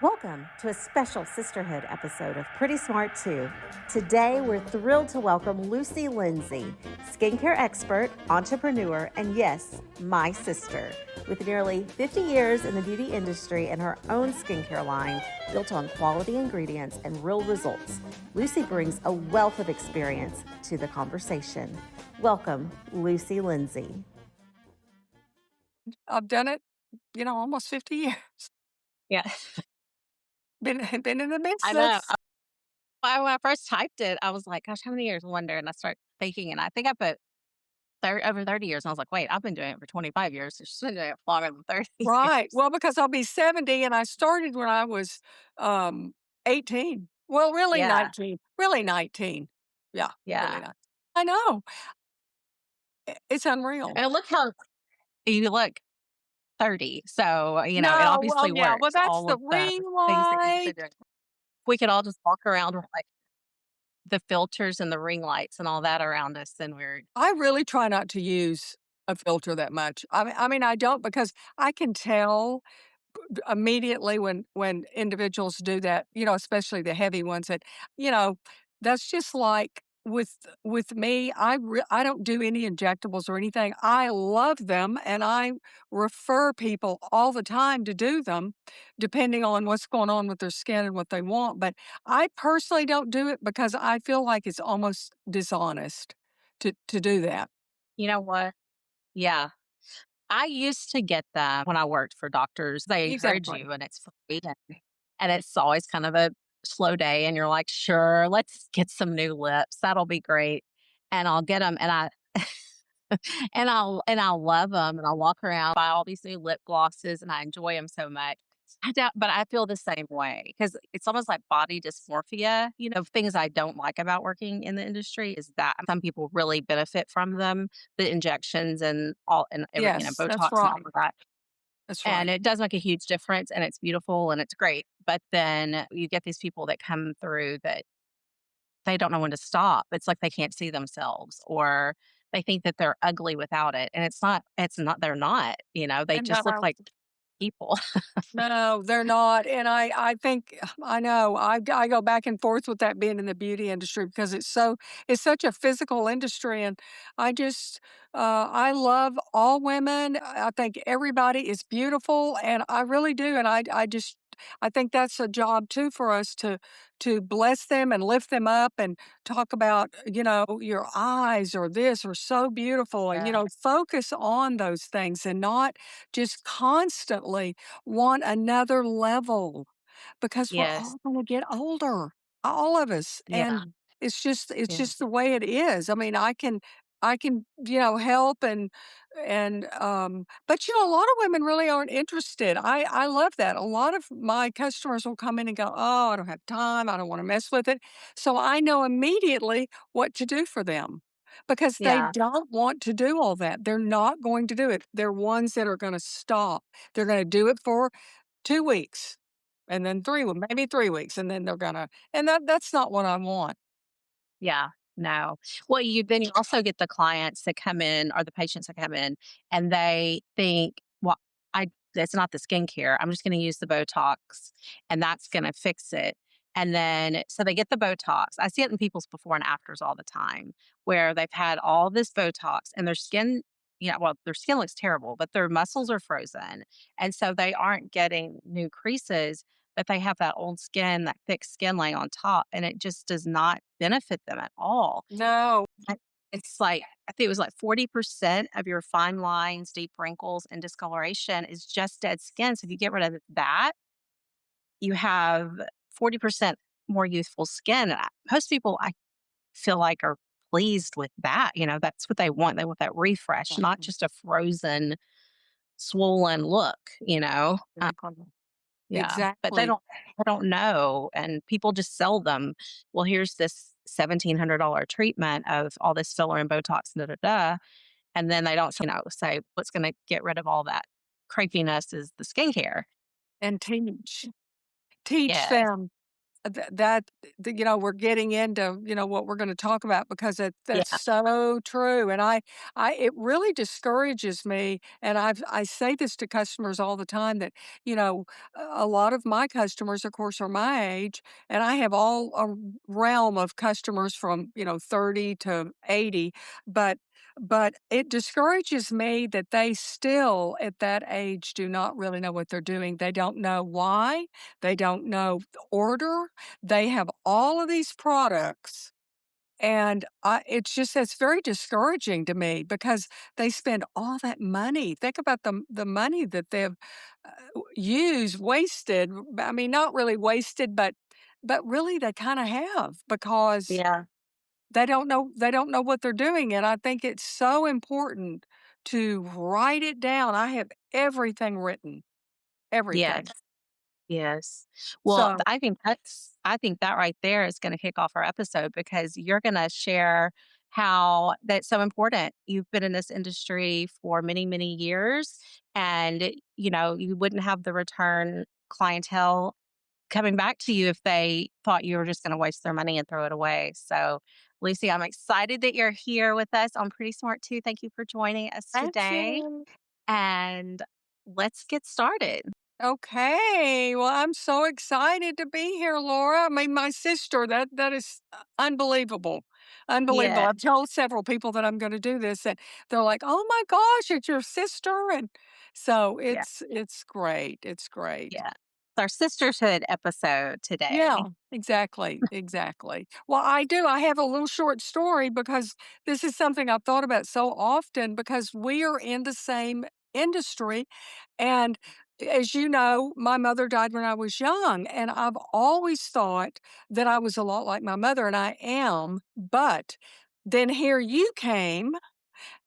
Welcome to a special Sisterhood episode of Pretty Smart 2. Today, we're thrilled to welcome Lindsey, skincare expert, entrepreneur, and yes, my sister. With nearly 50 years in the beauty industry and her own skincare line built on quality ingredients and real results, Lucy brings a wealth of experience to the conversation. Welcome, Lindsey. I've done it, almost 50 years. Yeah, Been in the I know. business. When I first typed it, I was like, "Gosh, how many years?" I wonder, and I started thinking, and I think I put over 30 years. And I was like, "Wait, I've been doing it for 25 years. So she's been doing it for longer than 30 Right. years." Well, because I'll be 70 and I started when I was, 18. Well, really Yeah, 19. Really 19. Yeah, really yeah. not. I know. It's unreal. And look how you look 30. So it No, well, obviously yeah. Well, works. that's All the of the ring things that you've been light. doing. We could all just walk around with like the filters and the ring lights and all that around us, and we're I really try not to use a filter that much. I mean, I don't because I can tell immediately when individuals do that, especially the heavy ones that, you know, that's just like with me, I don't do any injectables or anything. I love them and I refer people all the time to do them depending on what's going on with their skin and what they want, but I personally don't do it because I feel like it's almost dishonest to do that. you know what? Yeah. I used to get them when I worked for doctors. They encourage Exactly. you and it's free and it's always kind of a slow day and you're like, "Sure, let's get some new lips. That'll be great." And I'll get them and I and I'll love them and I'll walk around, buy all these new lip glosses and I enjoy them so much. But I feel the same way because it's almost like body dysmorphia. Things I don't like about working in the industry is that some people really benefit from them, the injections and all and every, Yes, that's Botox and all right. of that. That's And right. it does make a huge difference and it's beautiful and it's great. But then you get these people that come through that they don't know when to stop. It's like they can't see themselves or they think that they're ugly without it. And it's not, they're not, they And just look like people. no, they're not, and I think I know, I go back and forth with that being in the beauty industry because it's such a physical industry, and I just, I love all women, I think everybody is beautiful, and I really do, and I just I think that's a job too for us to bless them and lift them up and talk about, your eyes or this are so beautiful and, Yeah. focus on those things and not just constantly want another level because we're Yes. all gonna get older, all of us, Yeah. and it's Yeah. just the way it is. I mean, I can, help and but, a lot of women really aren't interested. I love that. A lot of my customers will come in and go, "Oh, I don't have time. I don't wanna mess with it." So I know immediately what to do for them because they Yeah. don't want to do all that. They're not going to do it. They're ones that are gonna stop. They're gonna do it for 2 weeks, and then maybe 3 weeks, and then they're gonna and that's not what I want. Yeah. No. Well, you also get the clients that come in or the patients that come in and they think, well, I it's not the skincare. I'm just going to use the Botox and that's going to fix it. And then so they get the Botox. I see it in people's before and afters all the time where they've had all this Botox and their skin, well, their skin looks terrible, but their muscles are frozen. And so they aren't getting new creases, but they have that old skin, that thick skin laying on top, and it just does not benefit them at all. No. I It's like, I think it was like 40% of your fine lines, deep wrinkles, and discoloration is just dead skin. So if you get rid of that, you have 40% more youthful skin. And most people, I feel like, are pleased with that. That's what they want. They want that refresh, not Exactly. just a frozen, swollen look, you know? Yeah, but they Exactly. don't know, and people just sell them. Well, here's this $1,700 treatment of all this filler and Botox, da da da, and then they don't, say what's going to get rid of all that crepiness is the skincare. And teach Yes, them. that we're getting into, what we're gonna talk about because Yeah. that's so true, and I it really discourages me, and I say this to customers all the time that, a lot of my customers, of course, are my age, and I have all a realm of customers from, 30 to 80, but it discourages me that they still, at that age, do not really know what they're doing. They don't know why, they don't know the order, they have all of these products, and it's very discouraging to me because they spend all that money. Think about the money that they've, used, wasted, I mean, not really wasted, but really they kinda have because Yeah. they don't know what they're doing, and I think it's so important to write it down. I have everything written, Yes. everything. Yes. Well, So I think that right there is gonna kick off our episode because you're gonna share how that's so important. You've been in this industry for many, many years, and, you wouldn't have the return clientele coming back to you if they thought you were just gonna waste their money and throw it away. So, Lucy, I'm excited that you're here with us on Pretty Smart too. Thank you for joining us thank today, you. and let's get started. Okay. Well, I'm so excited to be here, Laura. I mean, my sister, that is unbelievable. Unbelievable. Yeah. I've told several people that I'm going to do this and they're like, "Oh my gosh, it's your sister." And so Yeah. it's great. It's great. Yeah. It's our Sisterhood episode Yeah, today. exactly, exactly. Well, I do. I have a little short story because this is something I've thought about so often because we are in the same industry. And as you know, my mother died when I was young, and I've always thought that I was a lot like my mother, and I am. But then here you came,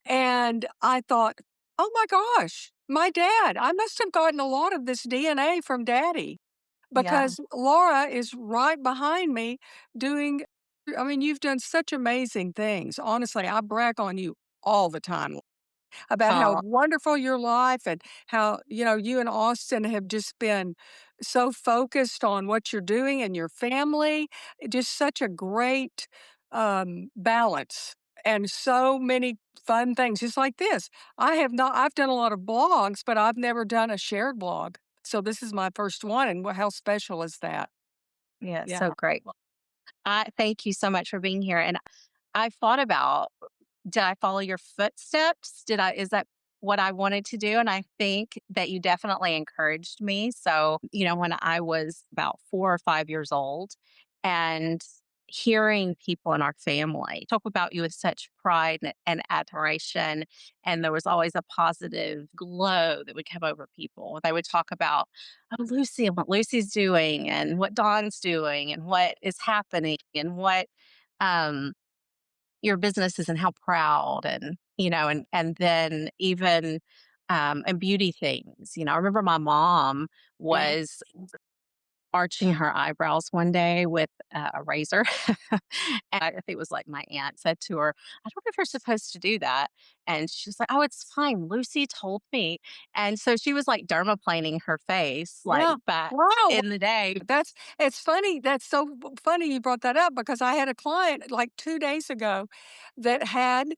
and I thought, oh my gosh, my dad, I must have gotten a lot of this DNA from daddy Yeah. because Laura is right behind me doing I mean, you've done such amazing things. Honestly, I brag on you all the time about how Oh, wonderful your life and how, you and Austin have just been so focused on what you're doing and your family. Just such a great balance and so many fun things, just like this. I've done a lot of blogs, but I've never done a shared blog. So this is my first one. And how special is that? yeah, Yeah. so great. Well, I thank you so much for being here. And I thought about, did I follow your footsteps? Is that what I wanted to do? And I think that you definitely encouraged me. So, when I was about 4 or 5 years old and hearing people in our family talk about you with such pride and admiration, and there was always a positive glow that would come over people. They would talk about, oh, Lucy, and what Lucy's doing, and what Dawn's doing, and what is happening, and what, um, your businesses and how proud and then even and beauty things. I remember my mom Yeah. was arching her eyebrows one day with a razor. And I think it was like my aunt said to her, I don't know if you're supposed to do that. And she was like, oh, it's fine. Lucy told me. And so she was like dermaplaning her face like Yeah. back Wow. in the day. It's funny. That's so funny you brought that up because I had a client like 2 days ago that had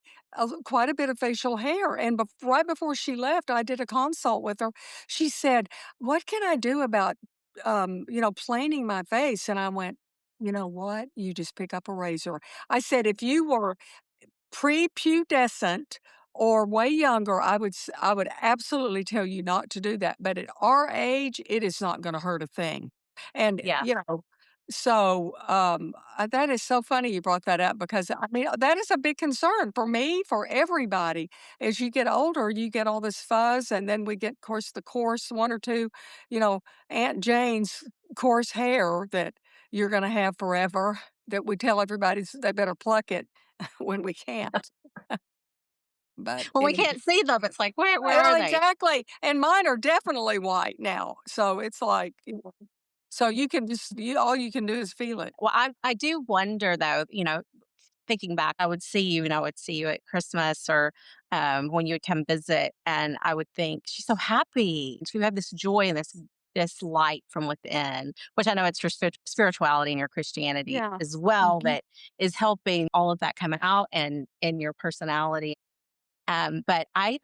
quite a bit of facial hair. And right before she left, I did a consult with her. She said, what can I do about, planing my face? And I went, you know what? You just pick up a razor. I said, if you were prepubescent or way younger, I would absolutely tell you not to do that, but at our age, it is not gonna hurt a thing, and, Yeah. so, that is so funny you brought that up because, I mean, that is a big concern for me, for everybody. As you get older, you get all this fuzz, and then we get, of course, the coarse 1 or 2, you know, Aunt Jane's coarse hair that you're gonna have forever that we tell everybody they better pluck it. When we can't. But When we anyway. can't see them, it's like, where Well, are they? exactly, and mine are definitely white now, so it's like, so you can just all you can do is feel it. Well, I do wonder though, thinking back, I would see you and I would see you at Christmas or when you would come visit, and I would think, she's so happy. You have this joy and this this light from within, which I know it's your spirituality and your Christianity Yeah. as well Mhm. that is helping all of that come out and in your personality. But I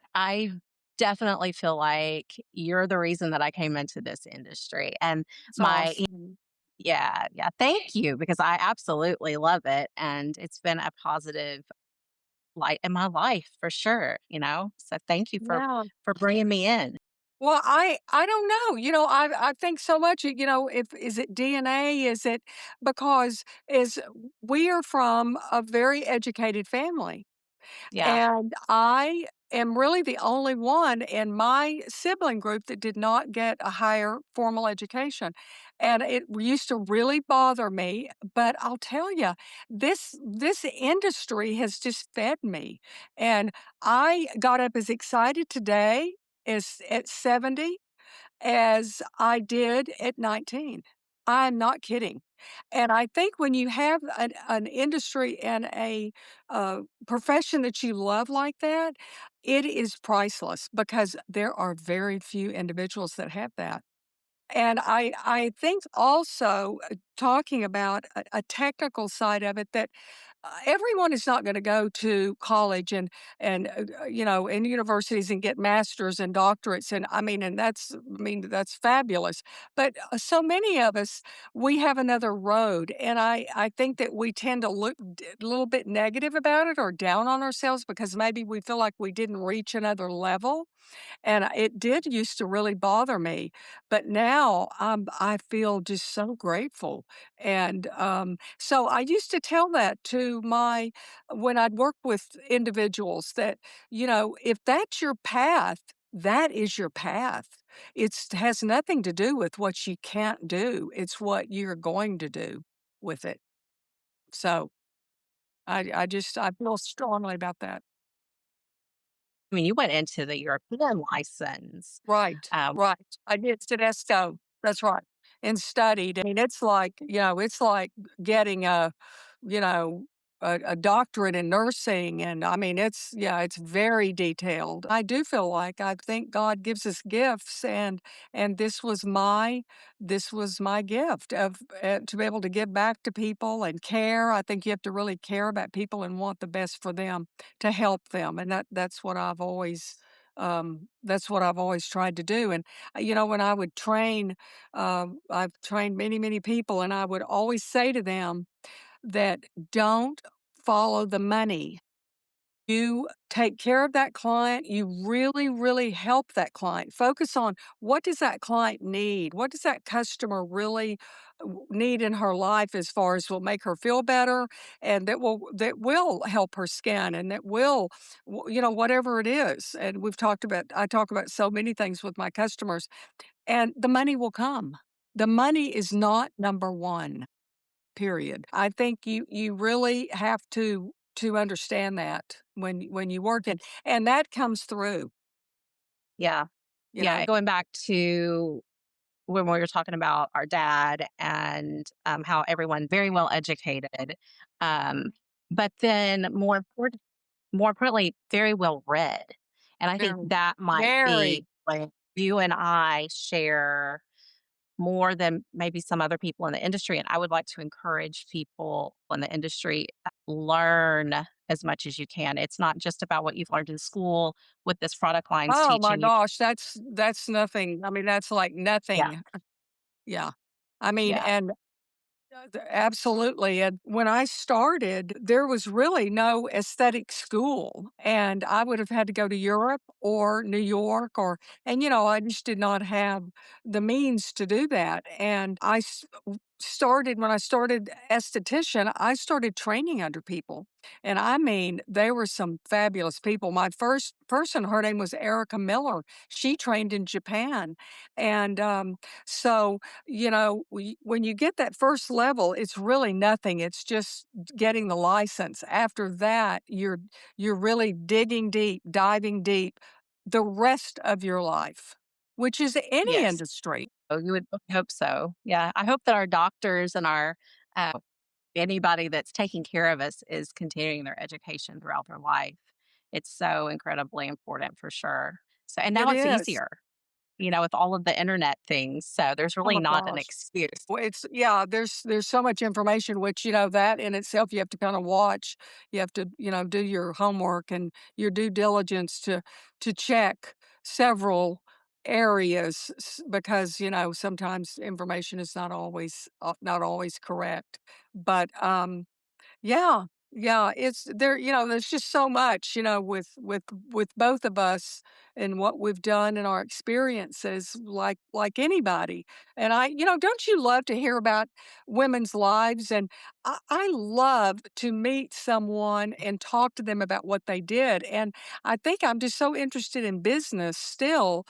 definitely feel like you're the reason that I came into this industry. And It's my awesome. yeah, yeah, thank you because I absolutely love it and it's been a positive light in my life for sure, you know? So thank you Yeah. for bringing me in. Well, I don't know. I think so much. If is it DNA? Is it because is we are from a very educated family. Yeah. And I am really the only one in my sibling group that did not get a higher formal education. And it used to really bother me, but I'll tell you, this industry has just fed me. And I got up as excited today as at 70 as I did at 19. I'm not kidding. And I think when you have an industry and a profession that you love like that, it is priceless because there are very few individuals that have that. And I think also, talking about a technical side of it that, everyone is not gonna go to college and in universities and get masters and doctorates, and that's fabulous. But, so many of us, we have another road, and I think that we tend to look a little bit negative about it or down on ourselves because maybe we feel like we didn't reach another level. And it did used to really bother me, but now, I feel just so grateful, and, so I used to tell that to my when I'd work with individuals that, if that's your path, that is your path. It's has nothing to do with what you can't do, it's what you're going to do with it. So, I feel strongly about that. I mean, you went into the European license. Right, Um, right. I did Tedesco, that's right, and studied. I mean, it's like getting you know, a doctorate in nursing, and I mean, it's very detailed. I do feel like I think God gives us gifts, and this was my gift of to be able to give back to people and care. I think you have to really care about people and want the best for them to help them, and that's what I've always tried to do. And when I would train, I've trained many, many people, and I would always say to them that don't follow the money. You take care of that client. You really, really help that client. Focus on what does that client need? What does that customer really need in her life as far as will make her feel better and that will help her skin and that will whatever it is. And I talk about so many things with my customers and the money will come. The money is not number 1. Period. I think you really have to understand that when you work it, and that comes through, yeah. you Yeah. know? Going back to when we were talking about our dad and how everyone very well educated, um, but then more importantly, very well read. And I think Very, that might be very. like you and I share more than maybe some other people in the industry. And I would like to encourage people in the industry learn as much as you can. It's not just about what you've learned in school with this product lines Oh my teaching you. gosh, that's nothing. I mean, that's like Yeah, nothing. Yeah. I mean, yeah, and absolutely, and when I started, there was really no aesthetic school, and I would have had to go to Europe or New York I just did not have the means to do that, and started when I started esthetician, I started training under people, and I mean, they were some fabulous people. My first person, her name was Erica Miller. She trained in Japan, and, so when you get that first level, it's really nothing. It's just getting the license. After that, you're really digging deep, diving deep the rest of your life, which is any yes. industry. Oh, you would hope so. Yeah, I hope that our doctors and our anybody that's taking care of us is continuing their education throughout their life. It's so incredibly important for sure. So, and now It it's is. easier. with all of the internet things. So there's Oh really my not an gosh. excuse. Well, it's yeah, there's so much information which, that in itself you have to kinda watch. You have to, do your homework and your due diligence to check several areas because, sometimes information is not always correct. But, yeah, yeah, it's there, there's just so much, with both of us and what we've done and our experiences like anybody. And don't you love to hear about women's lives? And I love to meet someone and talk to them about what they did. And I think I'm just so interested in business still.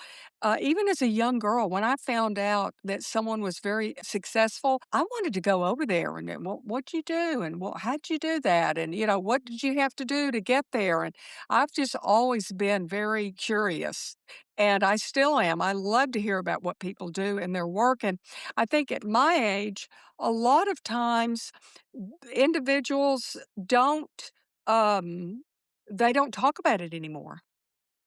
Even as a young girl, when I found out that someone was very successful, I wanted to go over there and then, what'd you do? And how'd you do that? And, what did you have to do to get there? And I've just always been very curious. And I still am. I love to hear about what people do in their work. And I think at my age, a lot of times individuals don't, um, they don't talk about it anymore.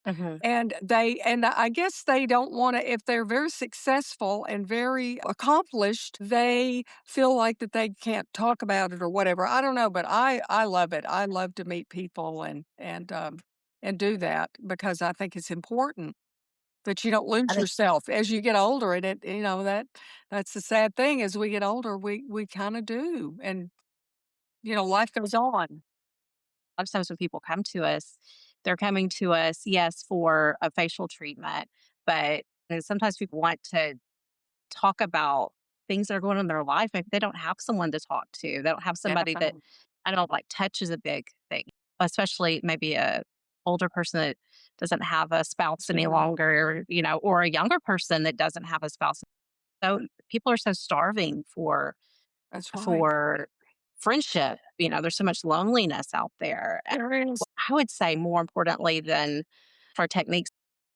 Hmm. And I guess they don't wanna if they're very successful and very accomplished, they feel like that they can't talk about it or whatever. I don't know, but I love it. I love to meet people and do that because I think it's important that you don't I lose think yourself as you get older, and that's the sad thing as we get older, we kinda do, and, life goes on. a lot of times when people come to us, they're coming to us, yes, for a facial treatment, but sometimes people want to talk about things that are going on in their life. Maybe they don't have someone to talk to. They don't have somebody that Definitely. I don't like touch is a big thing, especially maybe a older person that doesn't have a spouse any Mhm. longer, or a younger person that doesn't have a spouse. So people are so starving That's right. for friendship. There's so much loneliness out there. There is. I would say more importantly than for techniques,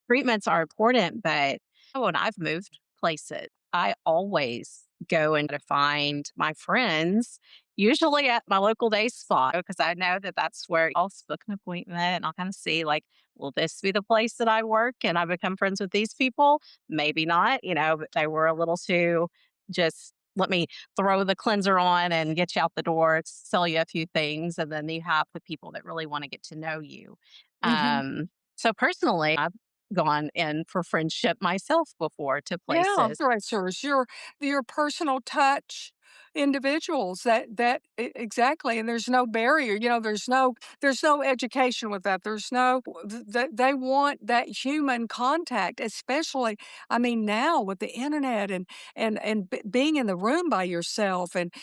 treatments are important, but when I've moved places, I always go and to find my friends, usually at my local day spot, because I know that that's where I'll book an appointment and I'll kind of see, like, will this be the place that I work? And I become friends with these people? Maybe not, but they were a little too just let me throw the cleanser on and get you out the door, sell you a few things. And then you have the people that really want to get to know you. Mhm. So personally, I've gone in for friendship myself before to Yeah, places. dressers, your personal touch individuals exactly, and there's no barrier, there's no education with that. There's no they want that human contact, especially I mean now with the internet and being in the room by yourself and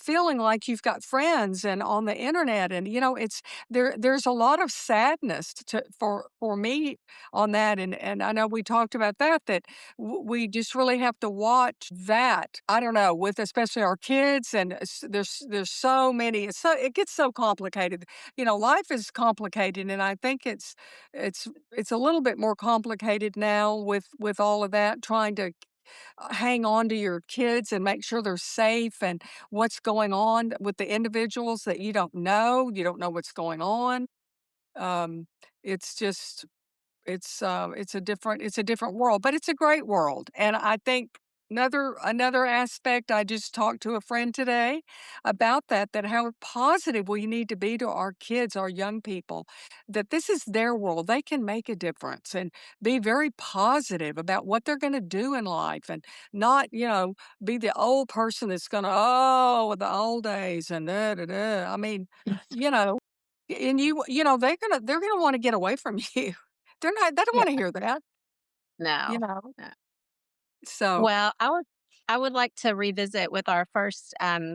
feeling like you've got friends and on the internet and it's there's a lot of sadness for me on that and I know we talked about that we just really have to watch that. I don't know, with especially our kids and there's so many it gets so complicated. Life is complicated and I think it's a little bit more complicated now with all of that trying to hang on to your kids and make sure they're safe and what's going on with the individuals that you don't know what's going on. Um, it's just it's a different world, but it's a great world, and I think another aspect I just talked to a friend today about that how positive we need to be to our kids, our young people, that this is their world, they can make a difference and be very positive about what they're gonna do in life and not, be the old person that's gonna, "Oh, the old days and da, da, da." I mean, you know, and they're gonna wanna get away from you. They don't Yeah. wanna hear that, you No. know? No. So Well, I would like to revisit with our first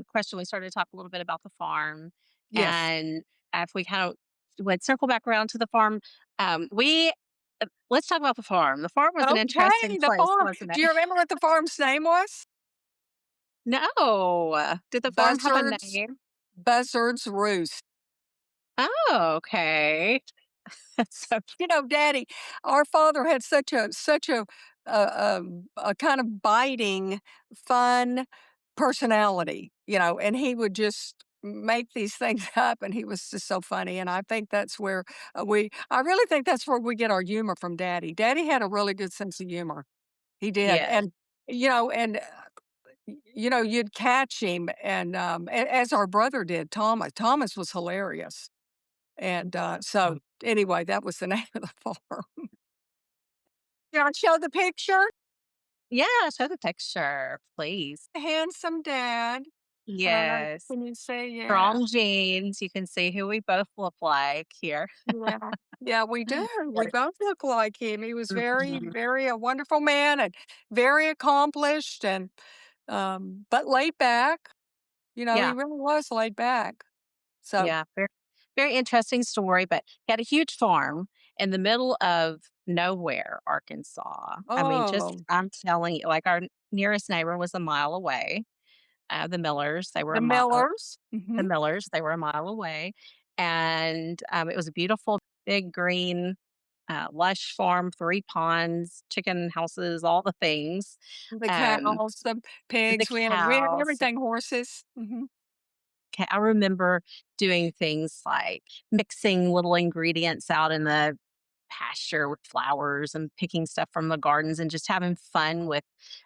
question. We started to talk a little bit about the farm, yes. and if we kind of would circle back around to the farm, we let's talk about the farm. The farm was an interesting Okay, the place, farm. wasn't Do it? you remember what the farm's name was? No, did the farm have a Buzzards name? Buzzards Roost. Oh, okay. So Daddy our father had such a kind of biting, fun personality, and he would just make these things up, and he was just so funny, and I think that's where, I really think that's where we get our humor from daddy. Daddy had a really good sense of humor. He did, Yes. and, and, you'd catch him and, as our brother did, Thomas. Thomas was hilarious, and, so, anyway, that was the name of the farm. Can I show the picture? Yeah, show the picture, please. Handsome dad, Yes. can you say yeah? Strong genes. You can see who we both look like here. Yeah. Yeah, we do. We Yes. both look like him. He was very, Mhm. very a wonderful man and very accomplished and, but laid back. He Yeah, really was laid back. So yeah, very interesting story, but he had a huge farm in the middle of nowhere, Arkansas. I mean, just oh, I'm telling you, like, our nearest neighbor was a mile away. The Millers, they were the a mile Millers. the Mhm. Millers, they were a mile away, and, it was a beautiful, big, green, lush farm, 3 ponds, chicken houses, all the things. The Um, cows, the the pigs, we had cows. everything, horses. Mhm. I remember doing things like mixing little ingredients out in the pasture with flowers and picking stuff from the gardens and just having fun with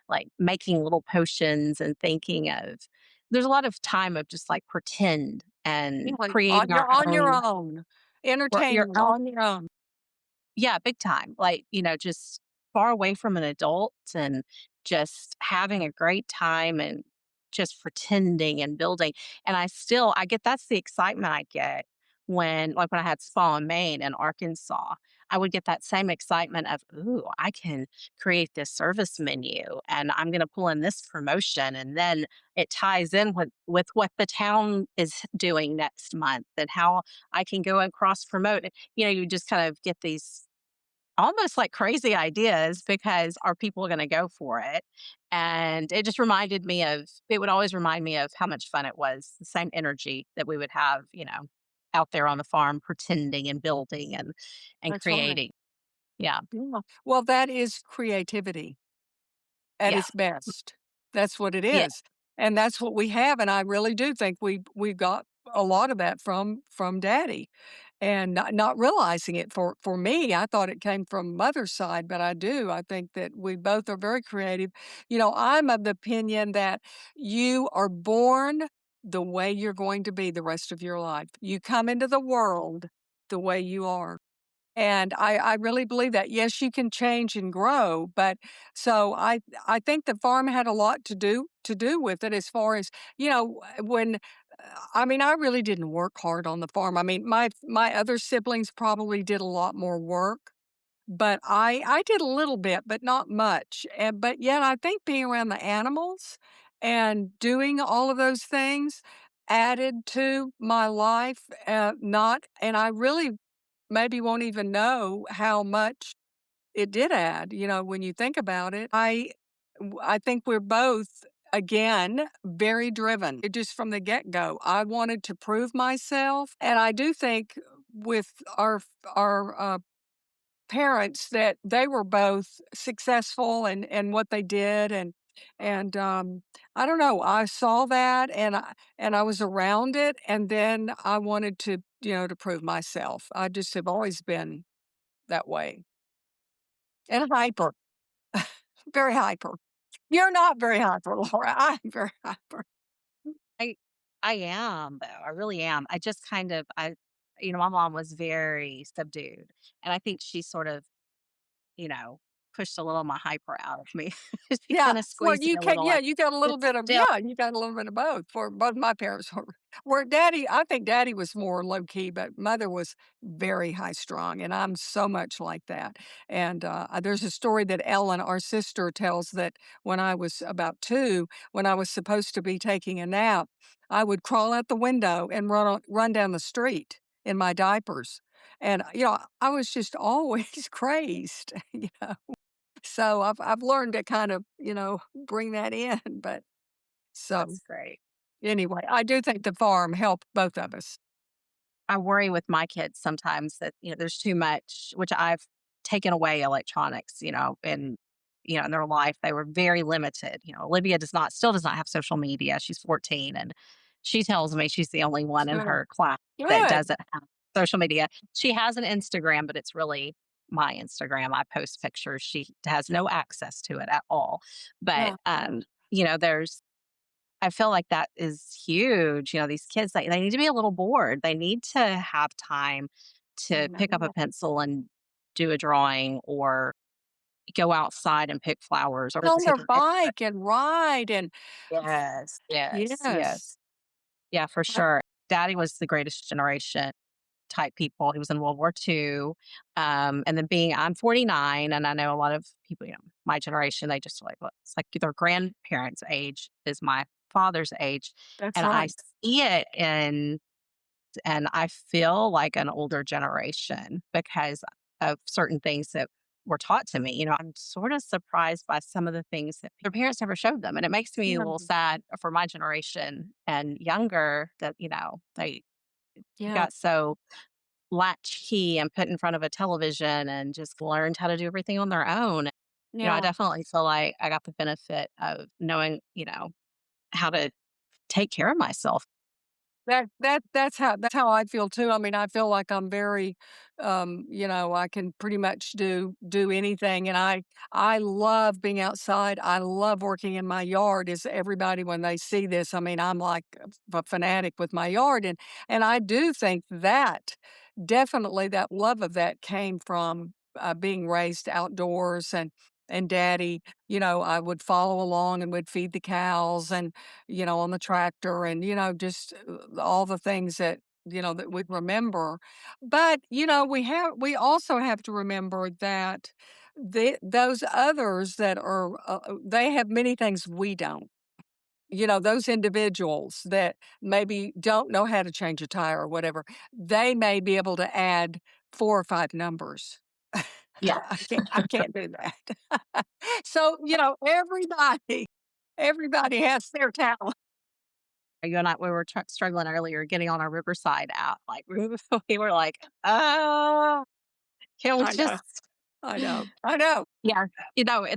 like making little potions and thinking of there's a lot of time of just like pretend and Really, creating our you're on your own own, your entertaining own. on your own. Yeah, big time. Like, just far away from an adult and just having a great time and just pretending and building. And I get that's the excitement I get when I had Spa in Maine and Arkansas. I would get that same excitement of, ooh, I can create this service menu and I'm gonna pull in this promotion. And then it ties in with what the town is doing next month and how I can go and cross promote. You just kind of get these almost like crazy ideas because are people going to go for it? And it would always remind me of how much fun it was, the same energy that we would have, out there on the farm pretending and building and That's right. creating. Yeah. Yeah. Well, that is creativity at Yeah. its best. That's what it Yeah. is, and that's what we have, and I really do think we got a lot of that from daddy, and not realizing it. For me, I thought it came from mother's side, but I do. I think that we both are very creative. I'm of the opinion that you are born the way you're going to be the rest of your life. You come into the world the way you are. And I really believe that. Yes, you can change and grow, but so I think the farm had a lot to do with it as far as, when I mean, I really didn't work hard on the farm. I mean, my other siblings probably did a lot more work, but I did a little bit, but not much. And but yet I think being around the animals and doing all of those things added to my life, not and I really maybe won't even know how much it did add, when you think about it. I think we're both, again, very driven. Just from the get-go, I wanted to prove myself, and I do think with our parents that they were both successful and what they did, and I don't know, I saw that and I was around it, and then I wanted to prove myself. I just have always been that way. And hyper, very hyper. You're not very hyper, Laura. I'm very hyper. I I am though. I really am. I just kind of my mom was very subdued. And I think she sort of, you know, pushed a little of my hyper out of me. She Yeah. kind of Well, squeezed me a little like, you got a little "Sit bit of still." you got a little bit of both for both my parents were I think daddy was more low key, but mother was very high strung, and I'm so much like that. And there's a story that Ellen, our sister, tells that when I was about 2, when I was supposed to be taking a nap, I would crawl out the window and run down the street in my diapers. And I was just always crazed. So I've learned to kind of, bring that in, but so That's great. anyway, I do think the farm helped both of us. I worry with my kids sometimes that, there's too much, which I've taken away electronics, in their life. They were very limited. Olivia still does not have social media. She's 14 and she tells me she's the only one in Good. her class that Good. doesn't have social media. She has an Instagram, but it's really my Instagram. I post pictures. She has no access to it at all. But, Yeah. there's I feel like that is huge. These kids, they need to be a little bored. They need to have time I to pick up a know. pencil and do a drawing or go outside and pick flowers or On take their a picture. bike and ride and Yes, yes, yes. yes. Yeah, for I sure. Daddy was the greatest generation type people. He was in World War II. And then I'm 49, and I know a lot of people, my generation, they just like, it's like their grandparents' age is my father's age. that's And I right. see it and I feel like an older generation because of certain things that were taught to me. I'm sort of surprised by some of the things that their parents never showed them. And it makes me a Yeah. little sad for my generation and younger that, they Yeah. got so latchkey and put in front of a television and just learned how to do everything on their own. I Yeah. definitely feel like I got the benefit of knowing, how to take care of myself. That's how I feel too. I mean, I feel like I'm very, I can pretty much do anything, and I love being outside. I love working in my yard. Is everybody when they see this? I mean, I'm like a fanatic with my yard, and I do think that definitely that love of that came from being raised outdoors and daddy. I would follow along and would feed the cows and on the tractor and, just all the things that we remember. But, we also have to remember that those others that are, they have many things we don't. Those individuals that maybe don't know how to change a tire or whatever, they may be able to add 4 or 5 numbers. Yeah. I can't do that. So, everybody has their talent. You and I, we were struggling earlier getting on our Riverside app. Like, we were like, oh, can we I know, just I know, I know. Yeah,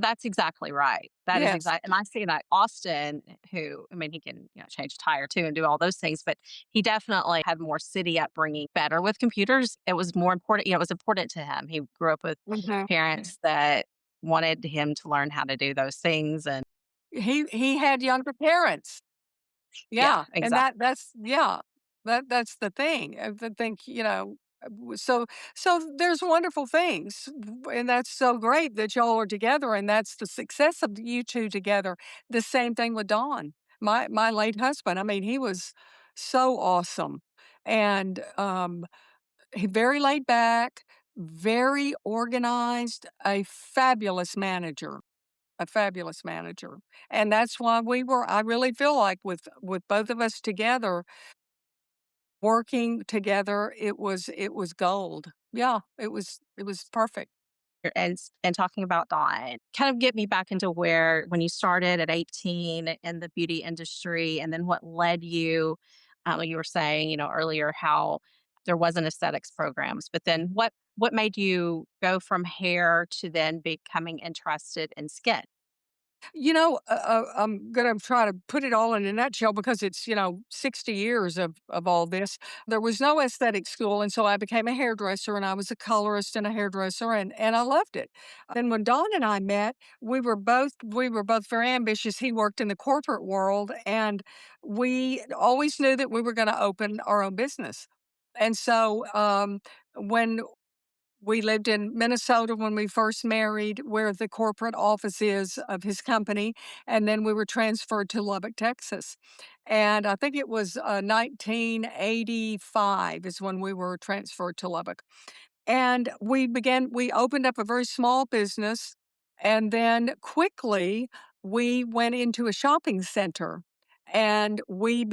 that's exactly right. That is Yes. exact and I see that Austin, who, I mean, he can, change a tire too and do all those things, but he definitely had more city upbringing, better with computers. It was more important, it was important to him. He grew up with Mhm. parents that wanted him to learn how to do those things and He had younger parents. yeah, Yeah, and exactly. that's yeah, that's the thing. I think, so there's wonderful things, and that's so great that y'all are together, and that's the success of you 2 together. The same thing with Don, my late husband. I mean, he was so awesome, and, he very laid back, very organized, a fabulous manager, and that's why I really feel like with both of us together, working together, it was gold. Yeah, it was perfect. And talking about Dawn, kind of get me back into where when you started at 18 in the beauty industry, and then what led you. You were saying, earlier how there wasn't aesthetics programs, but then what made you go from hair to then becoming interested in skin? I'm gonna try to put it all in a nutshell because it's 60 years of all this. There was no aesthetic school, and so I became a hairdresser, and I was a colorist and a hairdresser, and I loved it. And when Don and I met, we were both very ambitious. He worked in the corporate world, and we always knew that we were going to open our own business. And so when we lived in Minnesota when we first married, where the corporate office is of his company, and then we were transferred to Lubbock, Texas. And I think it was 1985 is when we were transferred to Lubbock. And we opened up a very small business, and then quickly we went into a shopping center. And we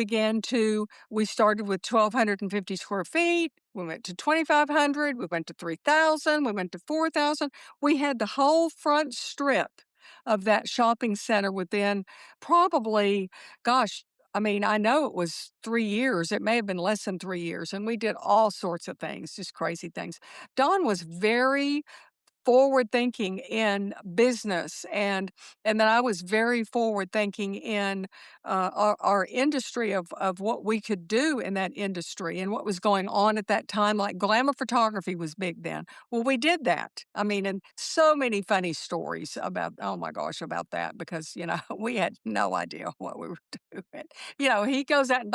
started with 1,250 square feet. We went to 2,500. We went to 3,000. We went to 4,000. We had the whole front strip of that shopping center within probably, gosh, I mean, I know it was 3 years. It may have been less than 3 years. And we did all sorts of things, just crazy things. Don was very forward thinking in business, and then I was very forward thinking in our industry of what we could do in that industry and what was going on at that time. Like glamour photography was big then. Well, we did that. I mean, and so many funny stories about, oh my gosh, about that because, we had no idea what we were doing. He goes out and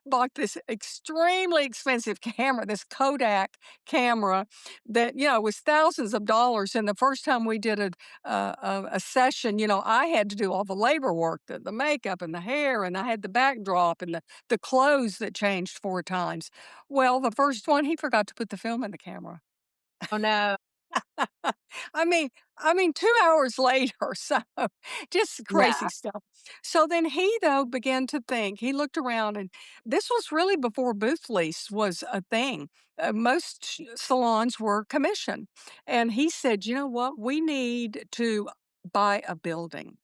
bought this extremely expensive camera, this Kodak camera that, was thousands of dollars. And the first time we did a session, I had to do all the labor work, the makeup and the hair, and I had the backdrop and the clothes that changed 4 times. Well, the first one, he forgot to put the film in the camera. Oh, no. I mean I mean, 2 hours later, so just crazy Yeah. stuff. So then he, though, began to think. He looked around, and this was really before booth lease was a thing. Most salons were commission, and he said, "You know what? We need to buy a building."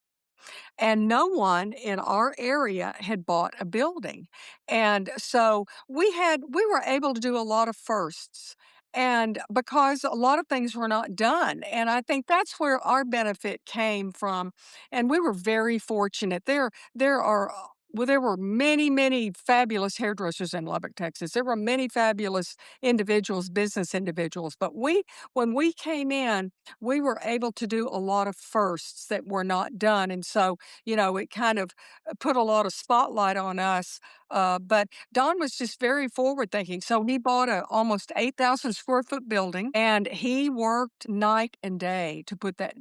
And no one in our area had bought a building. And so we were able to do a lot of firsts. And because a lot of things were not done. And I think that's where our benefit came from. And we were very fortunate. There were many, many fabulous hairdressers in Lubbock, Texas. There were many fabulous individuals, business individuals. But when we came in, we were able to do a lot of firsts that were not done. And so it kind of put a lot of spotlight on us. But Don was just very forward thinking. So he bought a almost 8,000 square foot building and he worked night and day to put that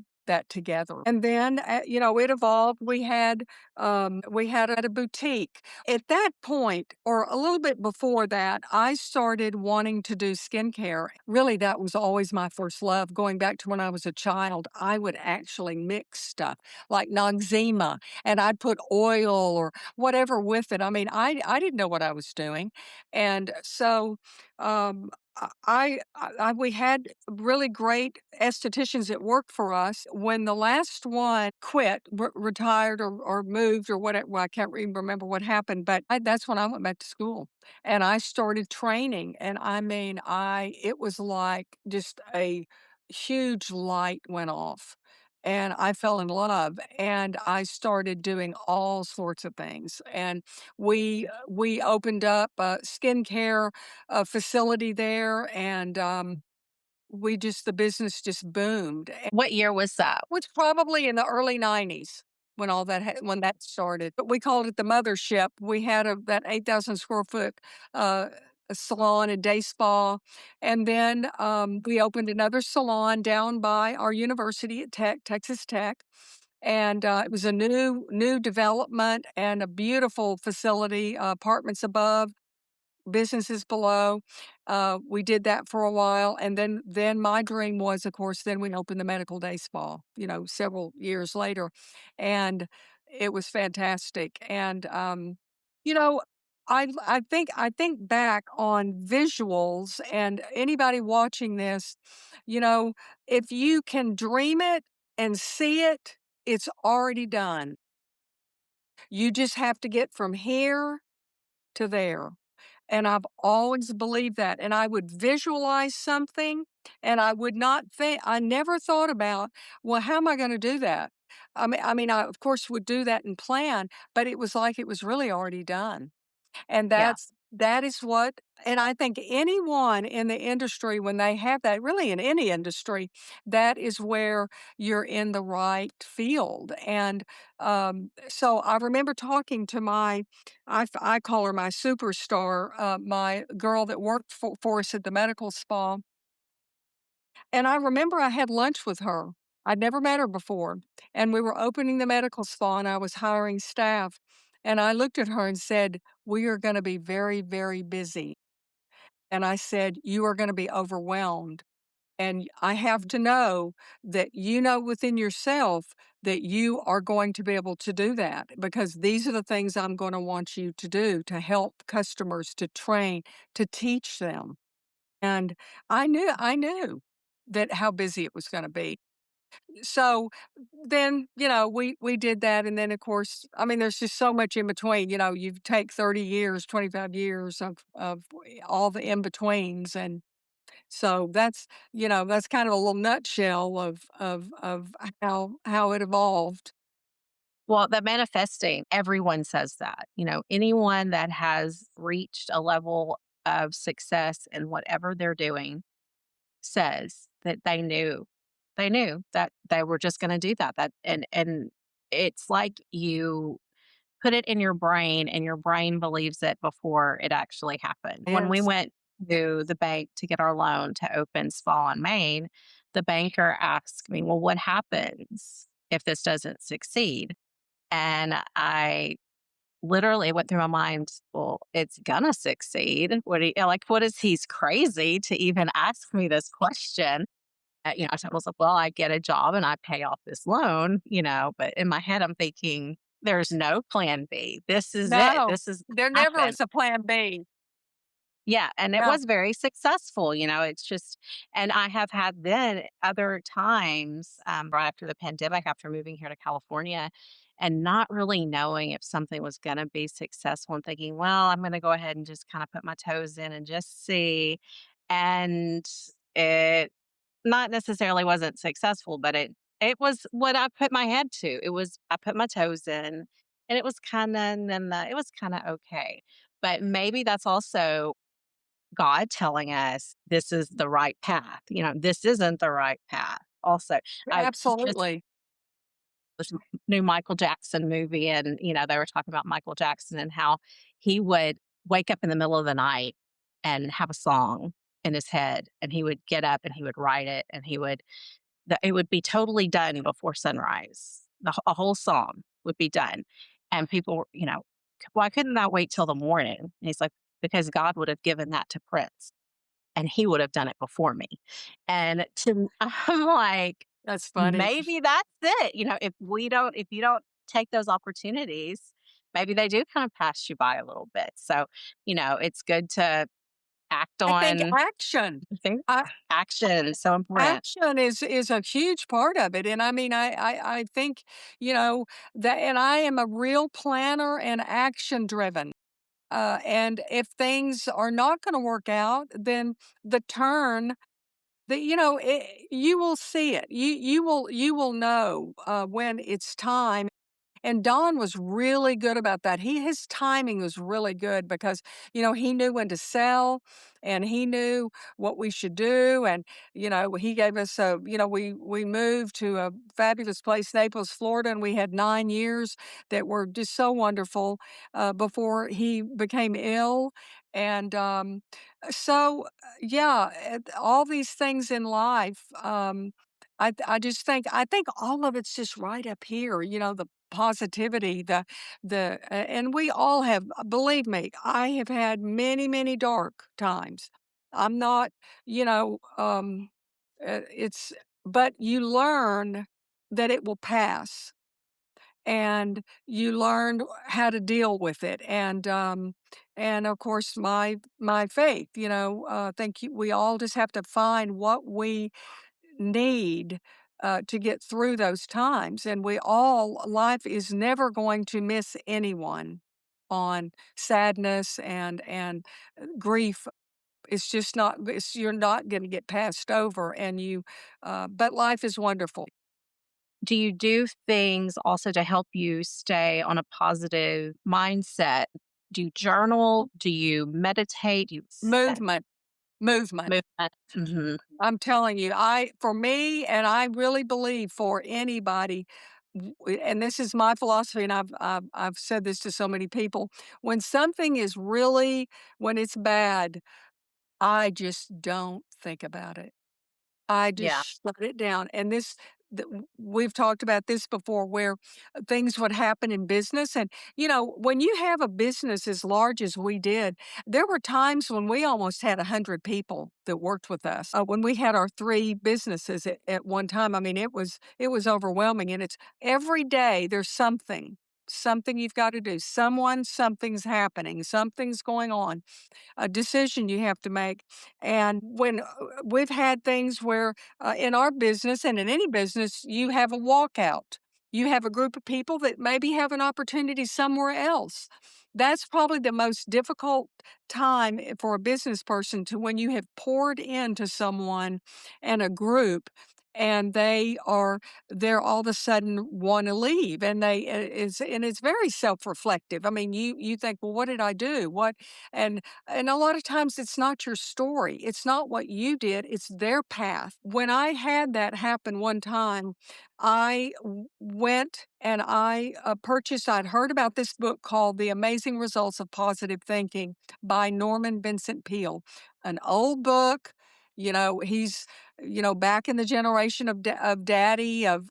together. And then, it evolved. We had at a boutique. At that point, or a little bit before that, I started wanting to do skincare. Really, that was always my first love. Going back to when I was a child, I would actually mix stuff like Noxzema and I'd put oil or whatever with it. I mean, I didn't know what I was doing. And so, um, we had really great estheticians that worked for us. When the last one quit, retired or moved or whatever, well, I can't even remember what happened, but that's when I went back to school and I started training. And I mean, it was like just a huge light went off and I fell in love and I started doing all sorts of things. And we opened up a skincare facility there, and the business just boomed. And What year was that? it was probably in the early '90s when when that started. But we called it the mothership. We had that 8,000 square foot uh, a salon and day spa, and then we opened another salon down by our university at Texas Tech. And it was a new development and a beautiful facility, apartments above, businesses below. We did that for a while, and then my dream was, of course, then we opened the medical day spa, several years later, and it was fantastic. And you know, I think back on visuals, and anybody watching this, you know, if you can dream it and see it, it's already done. You just have to get from here to there. And I've always believed that, and I would visualize something, and I never thought about, "Well, how am I gonna do that?" I, of course, would do that and plan, but it was like it was really already done. And Yeah. that is what and I think anyone in the industry, when they have that, really in any industry, that is where you're in the right field. And so I remember talking to I call her my superstar, my girl that worked for us at the medical spa. And I remember I had lunch with her. I'd never met her before. And we were opening the medical spa and I was hiring staff. And I looked at her and said, "We are going to be very, very busy." And I said, "You are going to be overwhelmed. And I have to know that you know within yourself that you are going to be able to do that because these are the things I'm going to want you to do to help customers, to train, to teach them." And I knew that how busy it was gonna be. So then, we did that, and then, of course, I mean, there's just so much in between, you take 30 years, 25 years of all the in-betweens, and So that's kind of a little nutshell of how it evolved. Well, the manifesting, everyone says that. Anyone that has reached a level of success in whatever they're doing says that they knew that they were just going to do that. And it's like you put it in your brain and your brain believes it before it actually happened. When we Yes. went to the bank to get our loan to open spa on Main, the banker asked me, "Well, what happens if this doesn't succeed?" And I literally went through my mind, "Well, it's gonna succeed. What is he's crazy to even ask me this question?" I told myself, "Well, I get a job and I pay off this loan," but in my head, I'm thinking, "There's no plan B. This is it. No, This is there gonna never happen." is a plan B. Yeah, and it Yeah. was very successful. It's just, and I have had then other times, right after the pandemic, after moving here to California, and not really knowing if something was going to be successful, and thinking, well, I'm going to go ahead and just kind of put my toes in and just see. And it not necessarily wasn't successful, but it was what I put my head to. It was I put my toes in, and it was kind of okay. But maybe that's also God telling us this is the right path. This isn't the right path. Also, I just Absolutely. this new Michael Jackson movie, and they were talking about Michael Jackson and how he would wake up in the middle of the night and have a song in his head, and he would get up and he would write it, and it would be totally done before sunrise. A whole song would be done, and people were, why couldn't that wait till the morning? And he's like, because God would have given that to Prince and he would have done it before me. And I'm like, That's funny. maybe that's it. If you don't take those opportunities, maybe they do kind of pass you by a little bit. So, it's good to act I think on action. things. I Action is so important. Action is a huge part of it, and I mean, I think, you know, that and I am a real planner and action driven. And if things are not gonna work out, then the turn you will see it. You will know, when it's time. And Don was really good about that. His timing was really good because, he knew when to sell and he knew what we should do. And, he gave us we moved to a fabulous place, Naples, Florida, and we had 9 years that were just so wonderful before he became ill. And all these things in life. I think all of it's just right up here, the positivity, and we all have, believe me, I have had many, many dark times. I'm not, you know, it's, but you learn that it will pass and you learn how to deal with it. And of course, my faith, we all just have to find what we need to get through those times. And life is never going to miss anyone on sadness and grief. It's just not, you're not going to get passed over. But life is wonderful. Do you do things also to help you stay on a positive mindset? Do you journal? Do you meditate? Do you set Movement, movement. movement? Mhm. I'm telling you, for me, and I really believe for anybody, and this is my philosophy, and I've said this to so many people. When something is when it's bad, I just don't think about it. I just Yeah. shut it down. And we've talked about this before, where things would happen in business. And, when you have a business as large as we did, there were times when we almost had 100 people that worked with us. When we had our three businesses at one time, I mean, it was overwhelming. And it's every day there's something you've got to do. Something's happening, something's going on, a decision you have to make. And when we've had things where in our business and in any business, you have a walkout. You have a group of people that maybe have an opportunity somewhere else. That's probably the most difficult time for a business person to when you have poured into someone and a group and they're all of a sudden want to leave and it's very self-reflective. I mean, you think, well, what did I do? And and a lot of times it's not your story. It's not what you did, it's their path. When I had that happen one time, went and I purchased, I'd heard about this book called The Amazing Results of Positive Thinking by Norman Vincent Peale, an old book. He's, back in the generation of daddy, of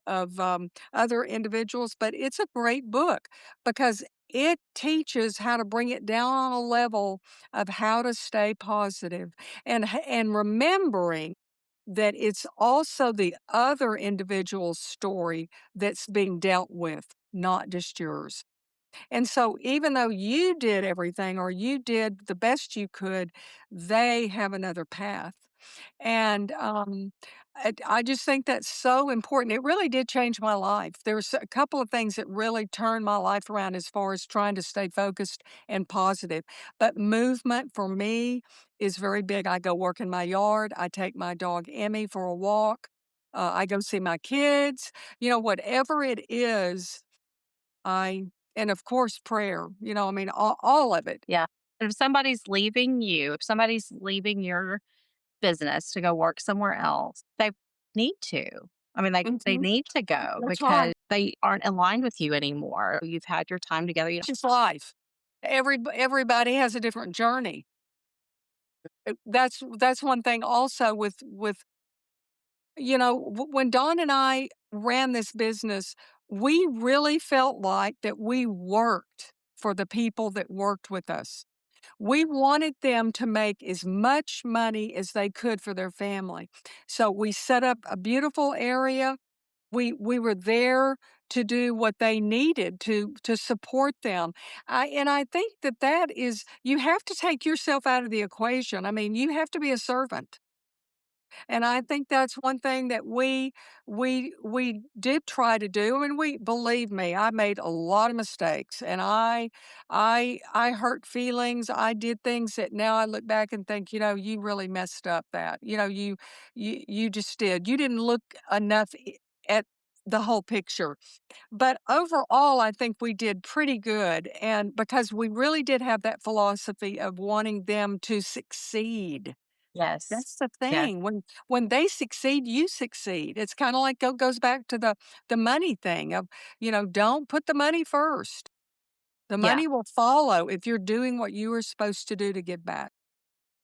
other individuals, but it's a great book because it teaches how to bring it down on a level of how to stay positive and remembering that it's also the other individual's story that's being dealt with, not just yours. And so even though you did everything or you did the best you could, they have another path. And I just think that's so important. It really did change my life. There's a couple of things that really turned my life around as far as trying to stay focused and positive. But movement for me is very big. I go work in my yard. I take my dog Emmy for a walk. I go see my kids. Whatever it is, I and of course prayer. I mean all of it. Yeah. If somebody's leaving you, if somebody's leaving your business to go work somewhere else, they need to. I mean, they Mhm. need to go That's because right. they aren't aligned with you anymore. You've had your time together. You know, Just life. Everybody has a different journey. That's one thing also with when Dawn and I ran this business, we really felt like that we worked for the people that worked with us. We wanted them to make as much money as they could for their family. So we set up a beautiful area. We were there to do what they needed to support them. I think that is, you have to take yourself out of the equation. I mean, you have to be a servant. And I think that's one thing that we did try to do. I mean, we believe me, I made a lot of mistakes and I hurt feelings. I did things that now I look back and think, you really messed up that. You just did. You didn't look enough at the whole picture. But overall, I think we did pretty good. And because we really did have that philosophy of wanting them to succeed. yes. That's the Yes. thing. When they succeed, you succeed. It's kinda like goes back to the money thing of, don't put the money first. The Yeah. money will follow if you're doing what you were supposed to do to give back.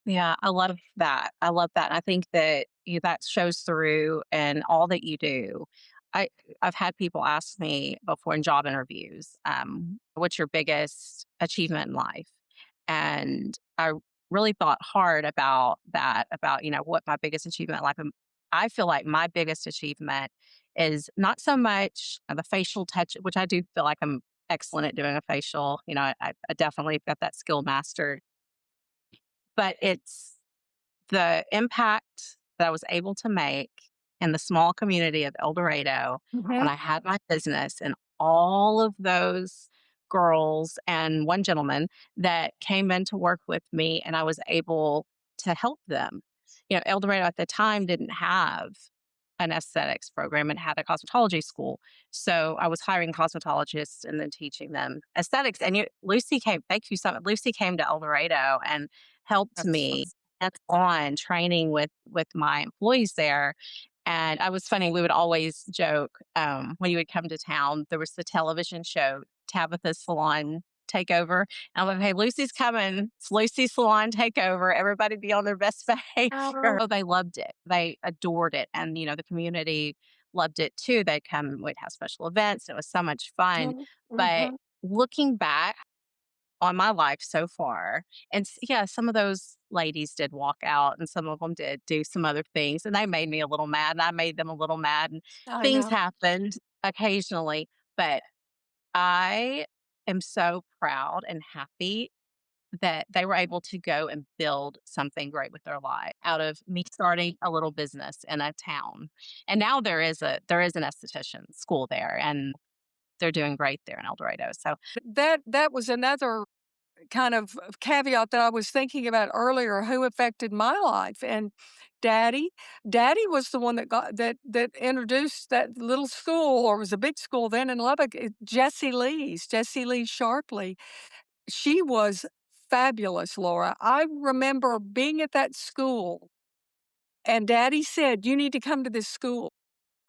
Yeah, I love that. I love that. I think that that shows through in all that you do. I I've had people ask me before in job interviews, what's your biggest achievement in life? And I really thought hard about that, about, what my biggest achievement in life. And I feel like my biggest achievement is not so much the facial touch, which I do feel like I'm excellent at doing a facial. I definitely got that skill mastered, but it's the impact that I was able to make in the small community of El Dorado when Mhm. I had my business and all of those girls and one gentleman that came in to work with me and I was able to help them. El Dorado at the time didn't have an aesthetics program and had a cosmetology school. So I was hiring cosmetologists and then teaching them aesthetics. And Lucy came, thank you so much. Lucy came to El Dorado and helped That's me awes hands on training with my employees there. And I was funny, we would always joke when you would come to town, there was the television show, Tabitha's Salon Takeover. And I'm like, hey, Lucy's coming. It's Lucy's Salon Takeover. Everybody be on their best behavior. Oh, they loved it. They adored it. And, the community loved it too. They'd come, we'd have special events. It was so much fun. Mhm, But mhm. looking back, on my life so far. And yeah, some of those ladies did walk out and some of them did do some other things and they made me a little mad and I made them a little mad and I things know. happened occasionally, but I am so proud and happy that they were able to go and build something great with their life out of me starting a little business in a town. And now there is an esthetician school there and they're doing great there in El Dorado. So That was another kind of caveat that I was thinking about earlier, who affected my life. And daddy, daddy was the one that that introduced that little school, or was a big school then in Lubbock, Jessie Lee Sharpley. She was fabulous, Laura. I remember being at that school and daddy said, "You need to come to this school."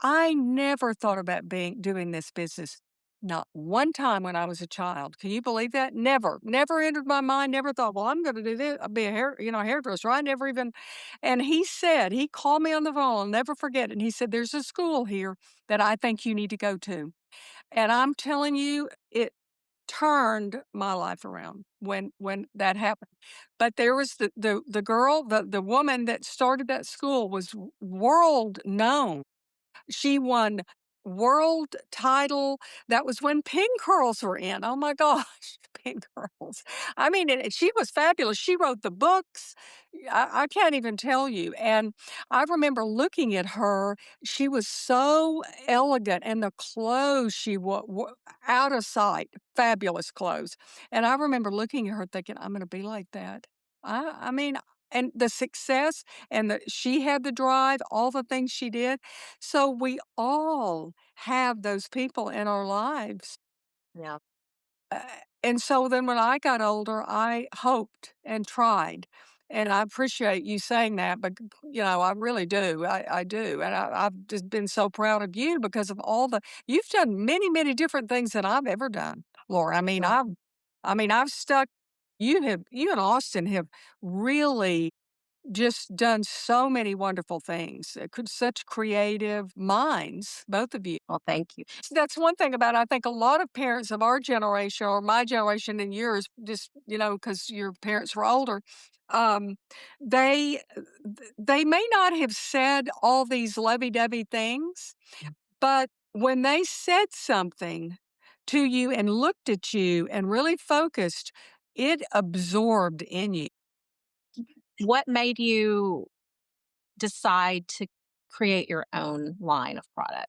I never thought about doing this business. Not one time when I was a child. Can you believe that? Never entered my mind. Never thought, well, I'm going to do this. I'll be a hairdresser. I never even. And he called me on the phone. I'll never forget it. And he said, "There's a school here that I think you need to go to." And I'm telling you, it turned my life around when that happened. But there was the girl, the woman that started that school was world known. She won world title. That was when pin curls were in. Oh my gosh, pin curls. I mean, she was fabulous. She wrote the books. I can't even tell you. And I remember looking at her. She was so elegant, and the clothes she wore, out of sight, fabulous clothes. And I remember looking at her thinking, I'm going to be like that. I mean, and the success, and she had the drive, all the things she did. So we all have those people in our lives. yeah. Uh, and so then when I got older, I hoped and tried. And I appreciate you saying that, but I really do. I do. And I've just been so proud of you because of you've done many, many different things than I've ever done, Laura. Well, I've stuck, you and Austin have really just done so many wonderful things. Such creative minds, both of you. well, thank you. That's one thing about, I think, a lot of parents of our generation, or my generation and yours, just because your parents were older. Um, they they may not have said all these lovey-dovey things, but when they said something to you and looked at you and really focused, it absorbed in you. What made you decide to create your own line of product?